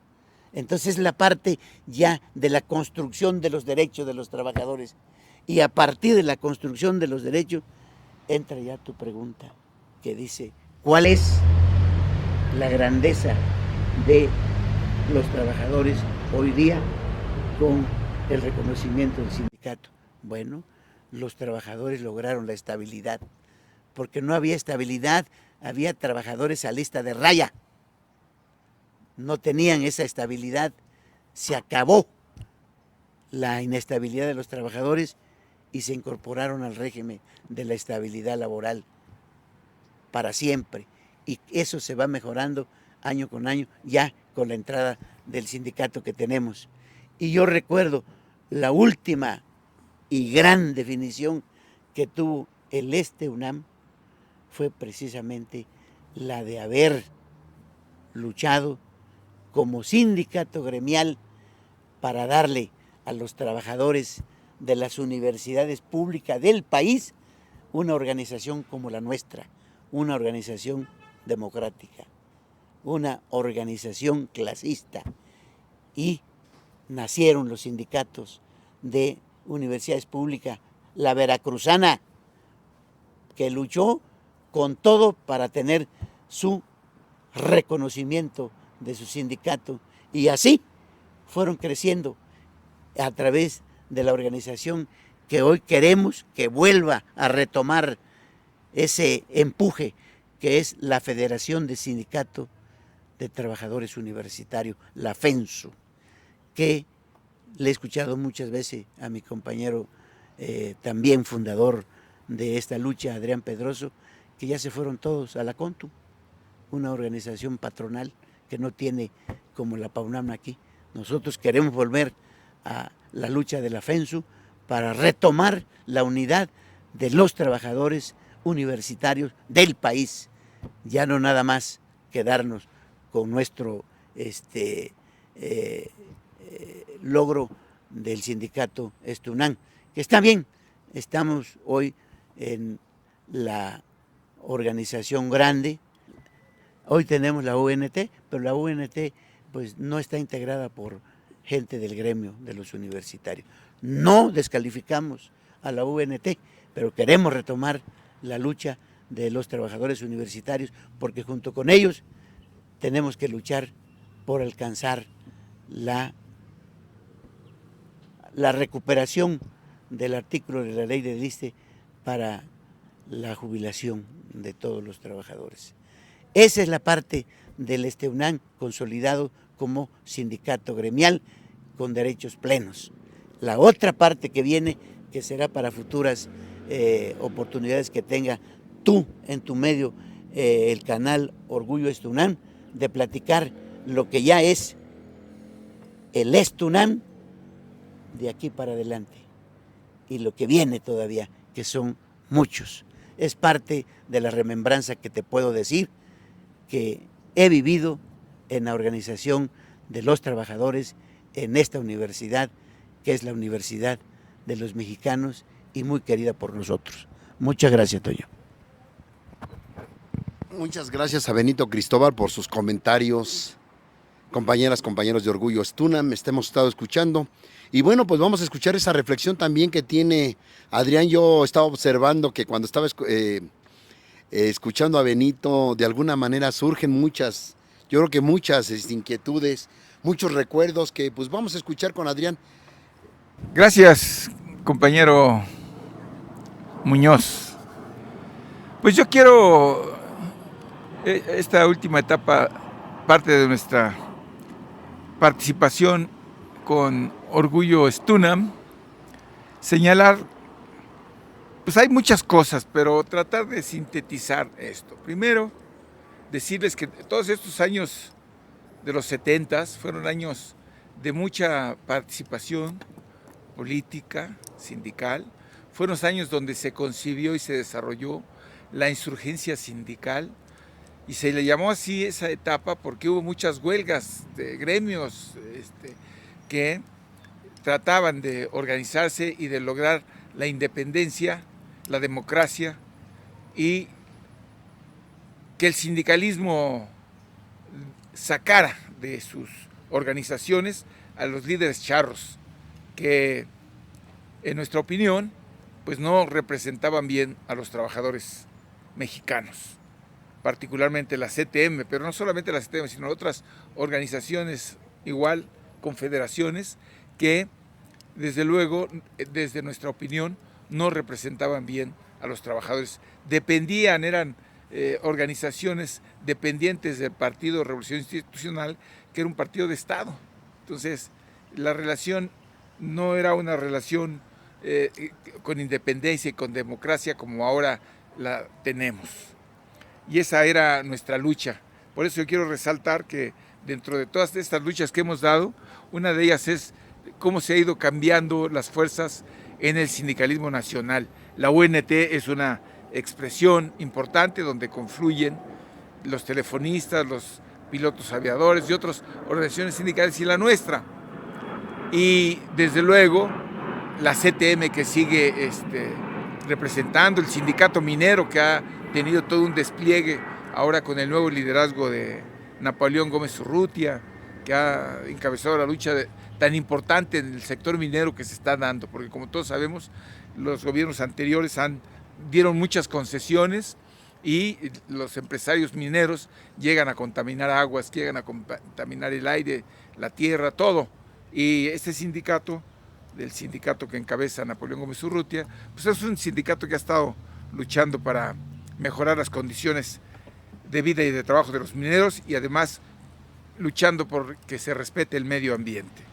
Entonces la parte ya de la construcción de los derechos de los trabajadores, y a partir de la construcción de los derechos entra ya tu pregunta que dice, ¿cuál es la grandeza de los trabajadores hoy día con el reconocimiento del sindicato? Bueno, los trabajadores lograron la estabilidad, porque no había estabilidad, había trabajadores a lista de raya, no tenían esa estabilidad, se acabó la inestabilidad de los trabajadores y se incorporaron al régimen de la estabilidad laboral para siempre, y eso se va mejorando año con año, ya con la entrada del sindicato que tenemos. Y yo recuerdo la última y gran definición que tuvo el UNAM fue precisamente la de haber luchado como sindicato gremial para darle a los trabajadores de las universidades públicas del país una organización como la nuestra, una organización democrática, una organización clasista. Y nacieron los sindicatos de universidades públicas, la veracruzana, que luchó con todo para tener su reconocimiento de su sindicato, y así fueron creciendo a través de la organización que hoy queremos que vuelva a retomar ese empuje, que es la Federación de Sindicatos de Trabajadores Universitarios, la FENSU, que le he escuchado muchas veces a mi compañero también fundador de esta lucha, Adrián Pedroso, que ya se fueron todos a la CONTU, una organización patronal que no tiene como la PAUNAM aquí. Nosotros queremos volver a la lucha de la FENSU para retomar la unidad de los trabajadores universitarios del país, ya no nada más quedarnos con nuestro logro del sindicato UNAM, que está bien, estamos hoy en la organización grande. Hoy tenemos la UNT, pero la UNT pues no está integrada por gente del gremio de los universitarios. No descalificamos a la UNT, pero queremos retomar la lucha de los trabajadores universitarios, porque junto con ellos tenemos que luchar por alcanzar la recuperación del artículo de la ley del ISSSTE para la jubilación de todos los trabajadores. Esa es la parte del UNAM consolidado como sindicato gremial con derechos plenos. La otra parte que viene, que será para futuras oportunidades que tenga tú en tu medio, el canal Orgullo UNAM, de platicar lo que ya es el UNAM de aquí para adelante y lo que viene todavía, que son muchos. Es parte de la remembranza que te puedo decir que he vivido en la organización de los trabajadores en esta universidad, que es la Universidad de los Mexicanos y muy querida por nosotros. Muchas gracias, Toño. Muchas gracias a Benito Cristóbal por sus comentarios. Compañeras, compañeros de Orgullo UNAM, hemos estado escuchando. Y bueno, pues vamos a escuchar esa reflexión también que tiene Adrián. Yo estaba observando que cuando estaba escuchando a Benito, de alguna manera surgen muchas, yo creo que muchas inquietudes, muchos recuerdos que pues vamos a escuchar con Adrián. Gracias, compañero Muñoz. Pues yo quiero, esta última etapa, parte de nuestra participación con Orgullo UNAM, señalar, pues hay muchas cosas, pero tratar de sintetizar esto. Primero, decirles que todos estos años de los 70s fueron años de mucha participación política, sindical. Fueron los años donde se concibió y se desarrolló la insurgencia sindical, y se le llamó así esa etapa porque hubo muchas huelgas de gremios que trataban de organizarse y de lograr la independencia, la democracia, y que el sindicalismo sacara de sus organizaciones a los líderes charros, que en nuestra opinión pues no representaban bien a los trabajadores mexicanos, particularmente la CTM, pero no solamente la CTM, sino otras organizaciones igual, confederaciones, que desde luego, desde nuestra opinión, no representaban bien a los trabajadores. Dependían, eran organizaciones dependientes del Partido de Revolución Institucional, que era un partido de Estado. Entonces, la relación no era una relación con independencia y con democracia como ahora la tenemos. Y esa era nuestra lucha. Por eso yo quiero resaltar que dentro de todas estas luchas que hemos dado, una de ellas es cómo se ha ido cambiando las fuerzas en el sindicalismo nacional. La UNT es una expresión importante donde confluyen los telefonistas, los pilotos aviadores y otras organizaciones sindicales y la nuestra. Y desde luego la CTM que sigue representando, el sindicato minero que ha tenido todo un despliegue ahora con el nuevo liderazgo de Napoleón Gómez Urrutia, que ha encabezado la lucha tan importante en el sector minero que se está dando, porque como todos sabemos, los gobiernos anteriores dieron muchas concesiones y los empresarios mineros llegan a contaminar aguas, llegan a contaminar el aire, la tierra, todo. Y este sindicato, del sindicato que encabeza Napoleón Gómez Urrutia, pues es un sindicato que ha estado luchando para mejorar las condiciones de vida y de trabajo de los mineros y además luchando por que se respete el medio ambiente.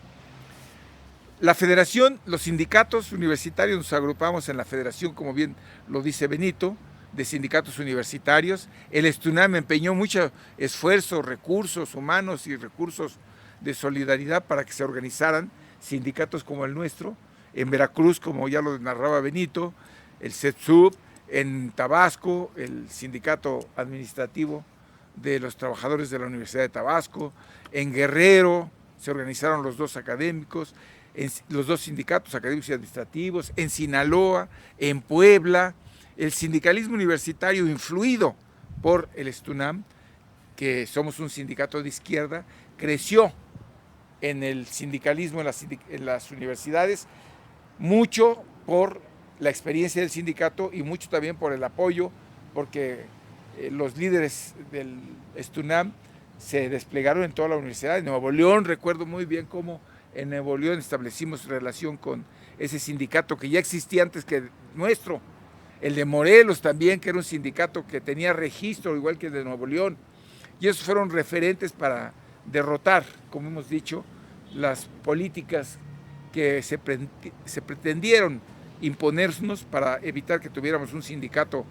La federación, los sindicatos universitarios, nos agrupamos en la federación, como bien lo dice Benito, de sindicatos universitarios. El STUNAM empeñó mucho esfuerzo, recursos humanos y recursos de solidaridad para que se organizaran sindicatos como el nuestro, en Veracruz, como ya lo narraba Benito, el CETSUB, en Tabasco, el sindicato administrativo de los trabajadores de la Universidad de Tabasco, en Guerrero se organizaron los dos académicos, los dos sindicatos académicos y administrativos, en Sinaloa, en Puebla, el sindicalismo universitario influido por el STUNAM, que somos un sindicato de izquierda, creció en el sindicalismo en las universidades, mucho por la experiencia del sindicato y mucho también por el apoyo, porque los líderes del STUNAM se desplegaron en toda la universidad. En Nuevo León, recuerdo muy bien cómo en Nuevo León establecimos relación con ese sindicato que ya existía antes que nuestro, el de Morelos también, que era un sindicato que tenía registro igual que el de Nuevo León, y esos fueron referentes para derrotar, como hemos dicho, las políticas que se pretendieron imponernos para evitar que tuviéramos un sindicato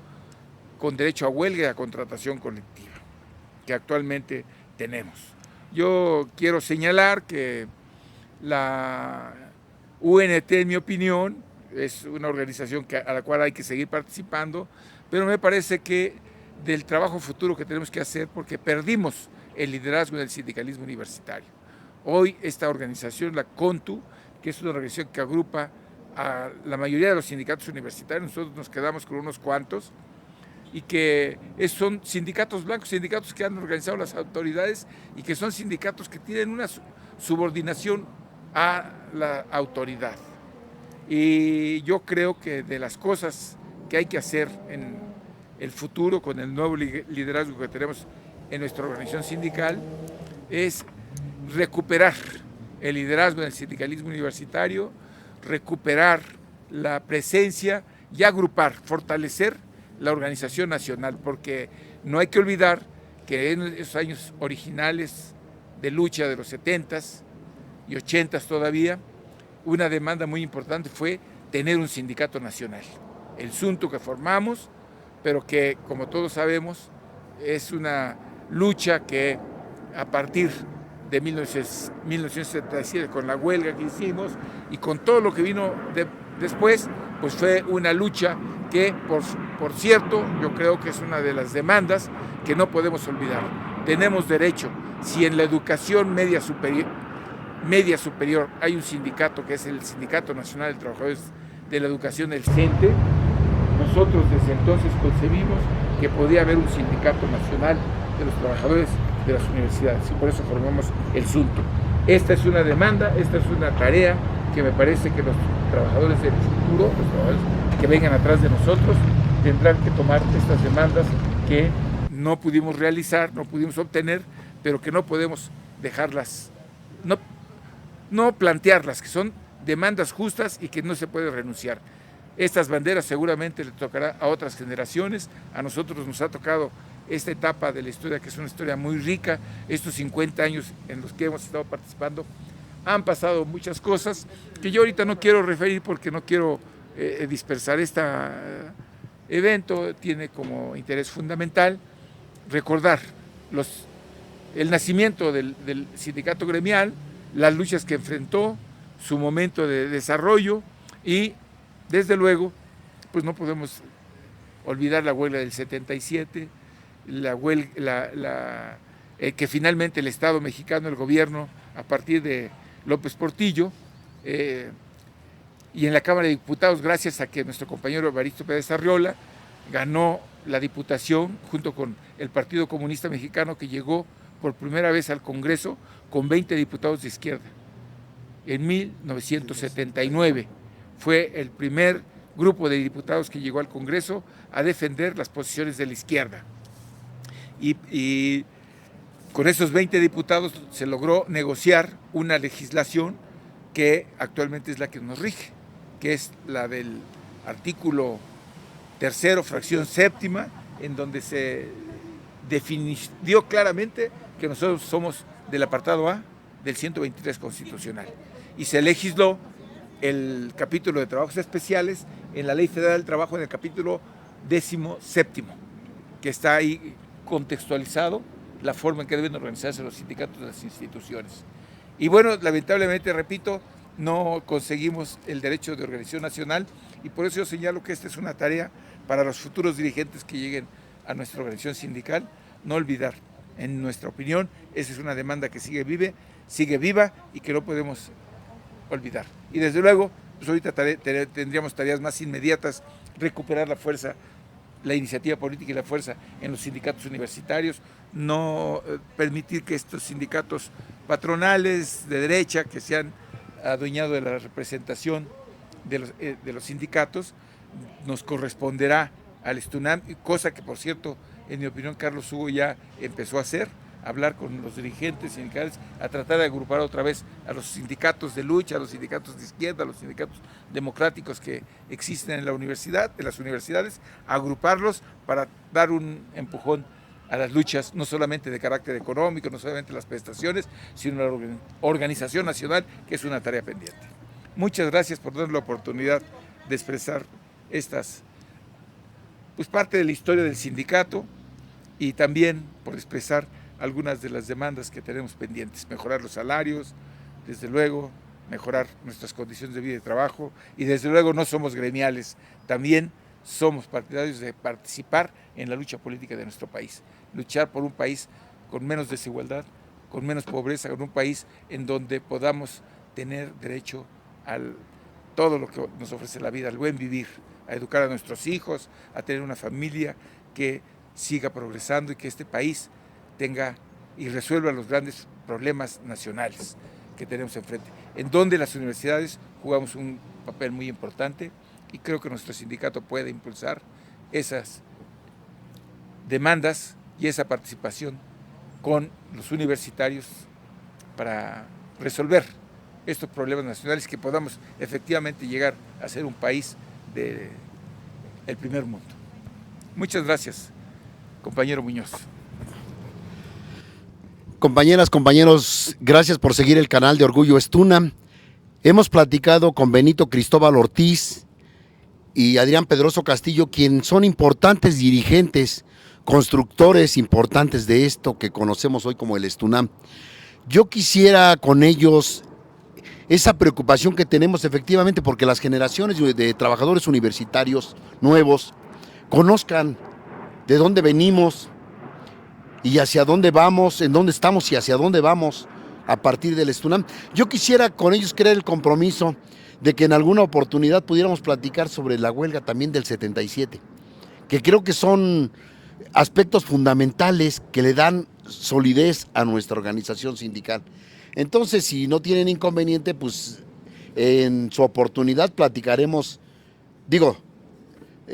con derecho a huelga y a contratación colectiva, que actualmente tenemos. Yo quiero señalar que la UNT, en mi opinión, es una organización a la cual hay que seguir participando, pero me parece que del trabajo futuro que tenemos que hacer, porque perdimos el liderazgo del sindicalismo universitario. Hoy esta organización, la CONTU, que es una organización que agrupa a la mayoría de los sindicatos universitarios, nosotros nos quedamos con unos cuantos, y que son sindicatos blancos, sindicatos que han organizado las autoridades y que son sindicatos que tienen una subordinación a la autoridad. Y yo creo que de las cosas que hay que hacer en el futuro con el nuevo liderazgo que tenemos en nuestra organización sindical es recuperar el liderazgo del sindicalismo universitario, recuperar la presencia y agrupar, fortalecer la organización nacional, porque no hay que olvidar que en esos años originales de lucha de los 70s y 80s todavía, una demanda muy importante fue tener un sindicato nacional. El SUNTU que formamos, pero que, como todos sabemos, es una lucha que a partir de 1977, con la huelga que hicimos y con todo lo que vino después, pues fue una lucha que, por cierto, yo creo que es una de las demandas que no podemos olvidar. Tenemos derecho, si en la educación media superior hay un sindicato que es el Sindicato Nacional de Trabajadores de la Educación, el CENTE, nosotros desde entonces concebimos que podía haber un sindicato nacional de los trabajadores de las universidades y por eso formamos el SUNTU. Esta es una demanda, esta es una tarea que me parece que los trabajadores del futuro, los trabajadores que vengan atrás de nosotros, tendrán que tomar estas demandas que no pudimos realizar, no pudimos obtener, pero que no podemos dejarlas, no plantearlas, que son demandas justas y que no se puede renunciar. Estas banderas seguramente le tocará a otras generaciones, a nosotros nos ha tocado esta etapa de la historia, que es una historia muy rica, estos 50 años en los que hemos estado participando, han pasado muchas cosas que yo ahorita no quiero referir porque no quiero dispersar. Este evento tiene como interés fundamental recordar el nacimiento del sindicato gremial, las luchas que enfrentó, su momento de desarrollo y, desde luego, pues no podemos olvidar la huelga del 77, que finalmente el Estado mexicano, el gobierno, a partir de López Portillo, y en la Cámara de Diputados, gracias a que nuestro compañero Evaristo Pérez Arriola ganó la diputación junto con el Partido Comunista Mexicano, que llegó por primera vez al Congreso con 20 diputados de izquierda. En 1979 fue el primer grupo de diputados que llegó al Congreso a defender las posiciones de la izquierda. Y con esos 20 diputados se logró negociar una legislación que actualmente es la que nos rige, que es la del artículo 3º, fracción 7ª, en donde se definió claramente que nosotros somos del apartado A del 123 constitucional. Y se legisló el capítulo de trabajos especiales en la Ley Federal del Trabajo, en el capítulo 17º, que está ahí contextualizado la forma en que deben organizarse los sindicatos de las instituciones. Y bueno, lamentablemente, repito, no conseguimos el derecho de organización nacional, y por eso yo señalo que esta es una tarea para los futuros dirigentes que lleguen a nuestra organización sindical, no olvidar. En nuestra opinión, esa es una demanda que sigue viva y que no podemos olvidar. Y desde luego, pues ahorita tendríamos tareas más inmediatas, recuperar la fuerza, la iniciativa política y la fuerza en los sindicatos universitarios, no permitir que estos sindicatos patronales de derecha que se han adueñado de la representación de los sindicatos, nos corresponderá al STUNAM, cosa que, por cierto, en mi opinión, Carlos Hugo ya empezó a hacer, hablar con los dirigentes sindicales, a tratar de agrupar otra vez a los sindicatos de lucha, a los sindicatos de izquierda, a los sindicatos democráticos que existen en la universidad, en las universidades, agruparlos para dar un empujón a las luchas, no solamente de carácter económico, no solamente las prestaciones, sino la organización nacional, que es una tarea pendiente. Muchas gracias por darnos la oportunidad de expresar pues parte de la historia del sindicato, y también por expresar algunas de las demandas que tenemos pendientes: mejorar los salarios, desde luego, mejorar nuestras condiciones de vida y trabajo, y desde luego no somos gremiales, también somos partidarios de participar en la lucha política de nuestro país, luchar por un país con menos desigualdad, con menos pobreza, con un país en donde podamos tener derecho a todo lo que nos ofrece la vida, al buen vivir, a educar a nuestros hijos, a tener una familia que siga progresando y que este país tenga y resuelva los grandes problemas nacionales que tenemos enfrente, en donde las universidades jugamos un papel muy importante, y creo que nuestro sindicato puede impulsar esas demandas y esa participación con los universitarios para resolver estos problemas nacionales, que podamos efectivamente llegar a ser un país del primer mundo. Muchas gracias, compañero Muñoz. Compañeras, compañeros, gracias por seguir el canal de Orgullo Estuna. Hemos platicado con Benito Cristóbal Ortiz y Adrián Pedroso Castillo, quienes son importantes dirigentes, constructores importantes de esto que conocemos hoy como el Estunam. Yo quisiera con ellos esa preocupación que tenemos efectivamente porque las generaciones de trabajadores universitarios nuevos conozcan de dónde venimos y hacia dónde vamos, en dónde estamos y hacia dónde vamos a partir del Estunam. Yo quisiera con ellos crear el compromiso de que en alguna oportunidad pudiéramos platicar sobre la huelga también del 77, que creo que son aspectos fundamentales que le dan solidez a nuestra organización sindical. Entonces, si no tienen inconveniente, pues en su oportunidad platicaremos.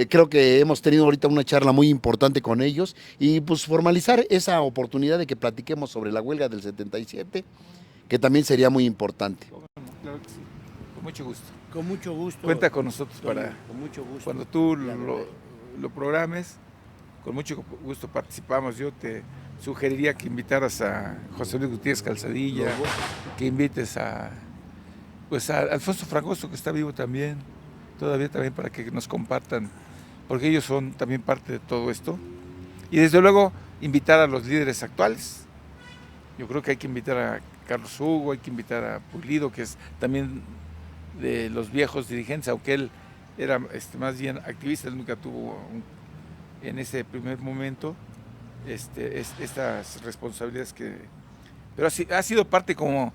Creo que hemos tenido ahorita una charla muy importante con ellos y pues formalizar esa oportunidad de que platiquemos sobre la huelga del 77, que también sería muy importante. Claro que sí, con mucho gusto. Con mucho gusto. Cuenta con nosotros para con mucho gusto. Cuando tú lo programes, con mucho gusto participamos. Yo te sugeriría que invitaras a José Luis Gutiérrez Calzadilla, que invites a Alfonso Fragoso, que está vivo también, todavía también, para que nos compartan, porque ellos son también parte de todo esto. Y desde luego invitar a los líderes actuales, Yo creo que hay que invitar a Carlos Hugo, hay que invitar a Pulido, que es también de los viejos dirigentes, aunque él era más bien activista, él nunca tuvo en ese primer momento estas responsabilidades pero ha sido parte, como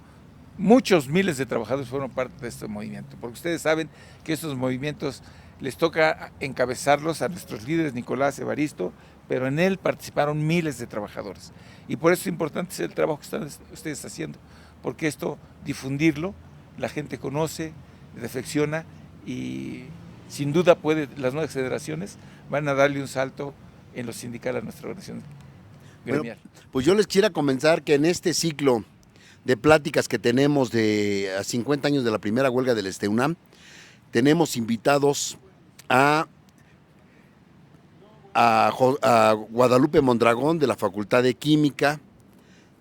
muchos miles de trabajadores fueron parte de este movimiento, porque ustedes saben que estos movimientos les toca encabezarlos a nuestros líderes, Nicolás, Evaristo, pero en él participaron miles de trabajadores. Y por eso es importante el trabajo que están ustedes haciendo, porque esto, difundirlo, la gente conoce, reflexiona y sin duda las nuevas generaciones van a darle un salto en lo sindical a nuestra organización gremial. Bueno, pues yo les quisiera comenzar que en este ciclo de pláticas que tenemos de a 50 años de la primera huelga del STUNAM, tenemos invitados a Guadalupe Mondragón de la Facultad de Química,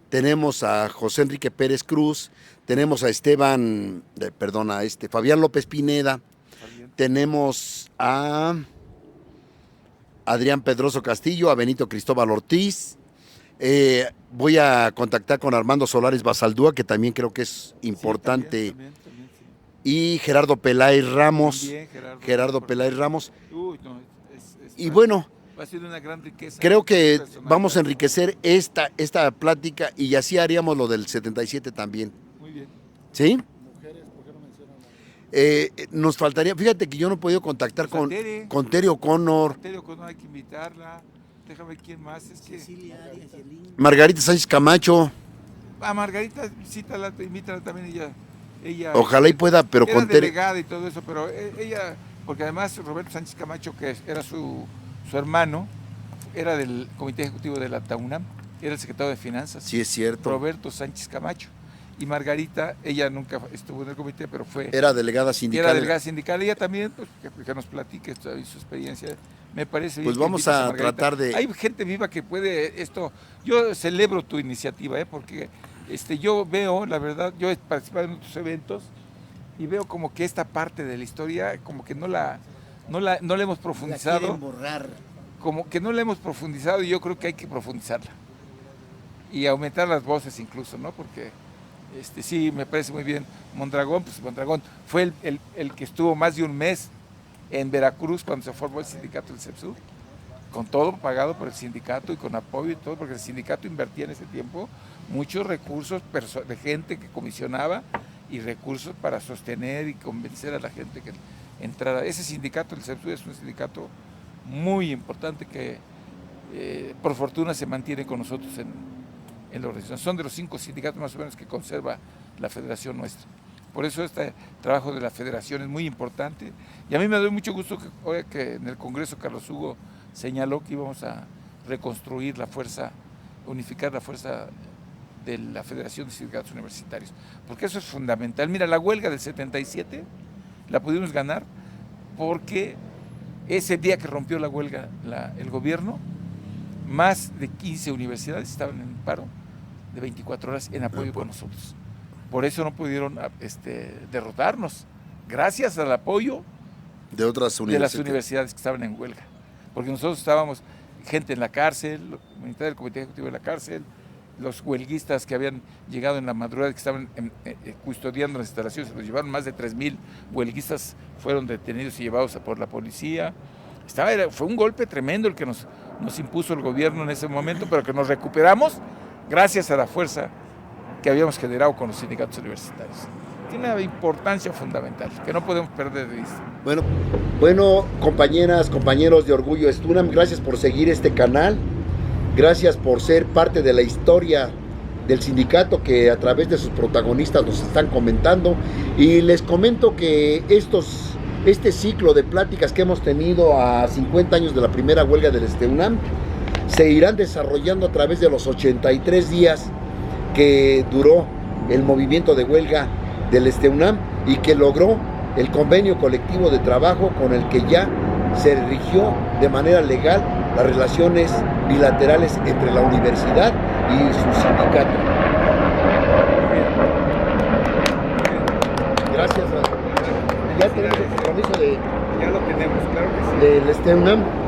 tenemos a José Enrique Pérez Cruz, tenemos a Fabián López Pineda, tenemos a Adrián Pedroso Castillo, a Benito Cristóbal Ortiz. Voy a contactar con Armando Solares Basaldúa, que también creo que es importante. Sí, también, y Gerardo Peláez Ramos. También, Gerardo Peláez Ramos. Uy, no, y bueno, va a ser una gran riqueza. Creo que vamos a enriquecer esta plática y así haríamos lo del 77 también. Muy bien. ¿Sí? Nos faltaría, fíjate que yo no he podido contactar con Tere O'Connor. Tere O'Connor hay que invitarla. Déjame ver quién más. Margarita Sánchez Camacho. A Margarita, invítala también ella. Ojalá y pueda, pero con Tere. Delegada y todo eso, pero ella, porque además Roberto Sánchez Camacho, que era su hermano, era del Comité Ejecutivo de la TAUNAM, era el secretario de Finanzas. Sí, es cierto. Roberto Sánchez Camacho. Y Margarita, ella nunca estuvo en el comité, pero era delegada sindical. Era delegada sindical. Ella también, pues, que nos platique su experiencia. Me parece bien. Pues vamos a tratar de... Hay gente viva que puede esto. Yo celebro tu iniciativa, porque yo veo, la verdad, yo he participado en otros eventos y veo como que esta parte de la historia, como que no la hemos profundizado. La quieren borrar. Como que no la hemos profundizado y yo creo que hay que profundizarla. Y aumentar las voces incluso, ¿no? Porque... sí, me parece muy bien. Mondragón fue el que estuvo más de un mes en Veracruz cuando se formó el sindicato del CEPSUR, con todo pagado por el sindicato y con apoyo y todo, porque el sindicato invertía en ese tiempo muchos recursos de gente que comisionaba y recursos para sostener y convencer a la gente que entrara. Ese sindicato del CEPSUR es un sindicato muy importante que por fortuna se mantiene con nosotros en la organización. Son de los 5 sindicatos más o menos que conserva la federación nuestra. Por eso este trabajo de la federación es muy importante. Y a mí me da mucho gusto que en el Congreso Carlos Hugo señaló que íbamos a reconstruir la fuerza, unificar la fuerza de la Federación de Sindicatos Universitarios. Porque eso es fundamental. Mira, la huelga del 77 la pudimos ganar porque ese día que rompió la huelga el gobierno, más de 15 universidades estaban en paro de 24 horas en apoyo con nosotros. Por eso no pudieron derrotarnos, gracias al apoyo de las universidades que estaban en huelga. Porque nosotros estábamos, gente en la cárcel, mitad del Comité Ejecutivo de la cárcel, los huelguistas que habían llegado en la madrugada, que estaban custodiando las instalaciones, se los llevaron más de 3,000 huelguistas, fueron detenidos y llevados por la policía. Fue un golpe tremendo el que nos impuso el gobierno en ese momento, pero que nos recuperamos gracias a la fuerza que habíamos generado con los sindicatos universitarios. Tiene una importancia fundamental que no podemos perder de vista. Bueno, compañeras, compañeros de Orgullo STUNAM, gracias por seguir este canal, gracias por ser parte de la historia del sindicato que a través de sus protagonistas nos están comentando, y les comento que este ciclo de pláticas que hemos tenido a 50 años de la primera huelga del STUNAM se irán desarrollando a través de los 83 días que duró el movimiento de huelga del STUNAM y que logró el convenio colectivo de trabajo con el que ya se rigió de manera legal las relaciones bilaterales entre la universidad y su sindicato. Gracias. Ya tenemos el compromiso ya lo tenemos, claro que sí. del STUNAM.